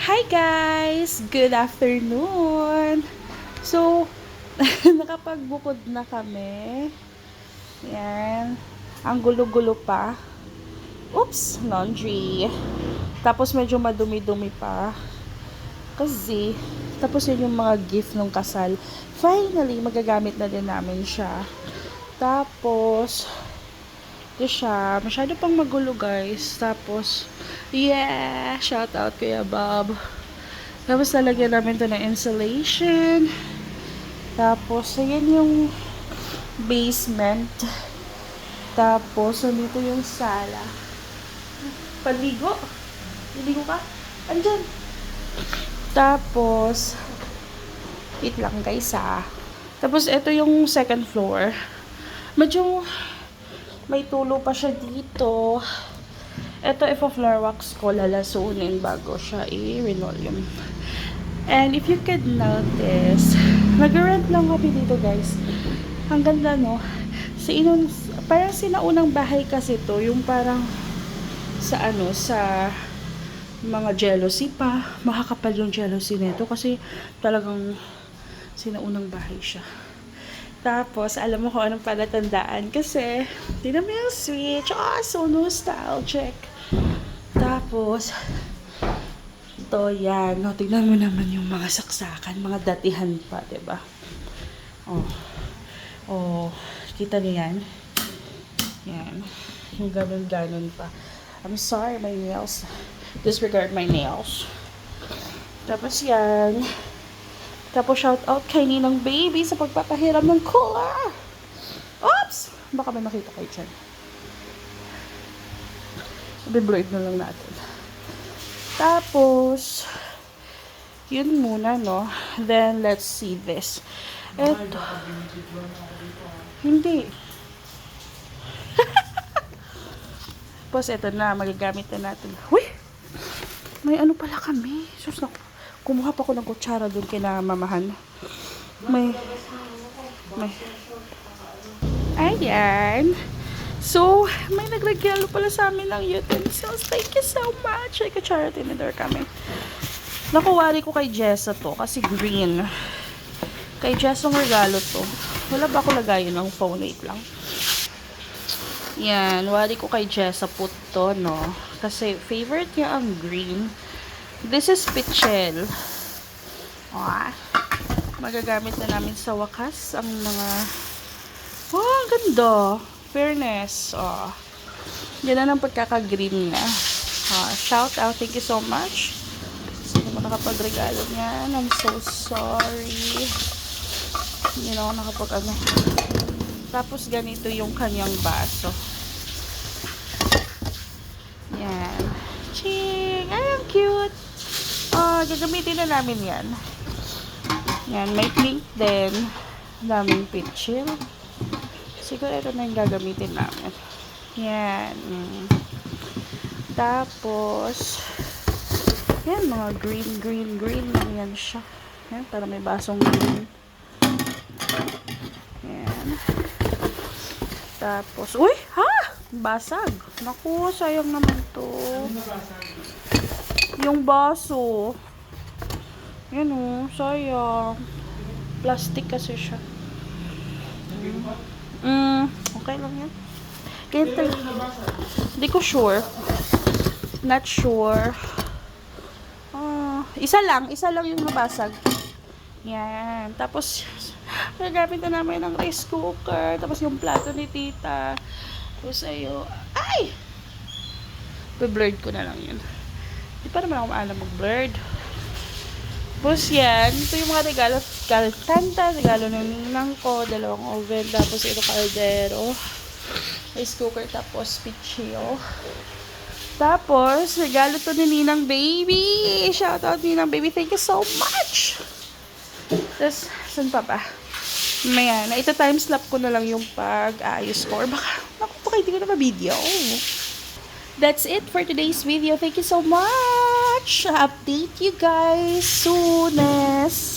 Hi guys! Good afternoon! So, nakapagbukod na kami. Yan. Ang gulo-gulo pa. Oops! Laundry. Tapos medyo madumi-dumi pa. Kasi, tapos yun yung mga gift nung kasal. Finally, magagamit na din namin siya. Tapos, ito siya. Masyado pang magulo guys. Tapos, yeah! Shout out Kuya Bob. Tapos lalagyan namin to ng insulation. Tapos, ayan yung basement. Tapos, nandito yung sala. Paligo. Liligo ka? Andyan. Tapos, wait lang guys ha. Tapos, ito yung second floor. Medyo may tulo pa siya dito. Ito, floor wax ko lalasunin bago siya i-linoleum. And if you could notice, nag-rent lang kami dito guys. Ang ganda no. Parang sinaunang bahay kasi to. Yung parang sa sa mga jealousy pa. Makakapal yung jealousy nito kasi talagang sinaunang bahay siya. Tapos, alam mo kung anong palatandaan kasi, tingnan mo yung switch. So nostalgic. Tapos, ito, yan. No, tignan mo naman yung mga saksakan, mga datihan pa, diba? Kita niyo yan? Yan. Yung ganun-ganun pa. I'm sorry, my nails. Disregard my nails. Tapos yan. Tapos shout out kay Ninang Baby sa pagpapahiram ng cooler. Oops! Baka may makita kayo dyan. Bibloid na lang natin. Tapos, yun muna, no? Then, let's see this. Eto. Hindi. Tapos, eto na. Magagamit na natin. Uy! May ano pala kami. Sus, naku. Kumuha pa ko ng kutsara doon kina mamahan. May. Ayan. So, may nagregalo pala sa amin ng utensils. Thank you so much. Ay, kutsara tinidor kami. Nakuwari ko kay Jessa to kasi green. Kay Jessa ang regalo to. Wala ba ako lagayin ng phone? Wait lang. Yan. Wari ko kay Jessa put to, no? Kasi favorite niya ang green. This is Pichel. Magagamit na namin sa wakas ang mga ang ganda. Fairness. Yan na ng pagkaka-green niya. Shout out. Thank you so much. Sino mo nakapag-regalo niyan? I'm so sorry. Hindi na ako nakapag-ano. Tapos ganito yung kanyang baso. Yan. Ching! Ay, ang cute! Gagamitin na namin yan. Yan, may pink din. Daming pitchil. Siguro ito na yung gagamitin namin. Yan. Tapos, yan, mga green lang yan siya. Yan, para may basong green. Yan. Tapos, uy! Basag. Naku, sayang naman to. Yung baso. Yan sayang. Plastic kasi siya. Okay lang yan. Hindi ko sure. Not sure. Isa lang yung nabasag. Yan. Tapos, nagamit na namin ng rice cooker. Tapos yung plato ni tita. Tapos ay! Be-blurred ko na lang yun. Di pa naman ako maalam mag-blurred. Tapos yan. Ito yung mga regalo. Regalo ng ninang ko. 2 oven. Tapos ito kaldero. Rice cooker. Tapos pichio. Tapos, regalo to ni Ninang Baby. Shout out Ninang Baby. Thank you so much. Tapos, saan pa ba? Mayan. Ito time-slap ko na lang yung pag-ayos ko. Or baka hindi ko na ma-video. That's it for today's video. Thank you so much. Update you guys soonest.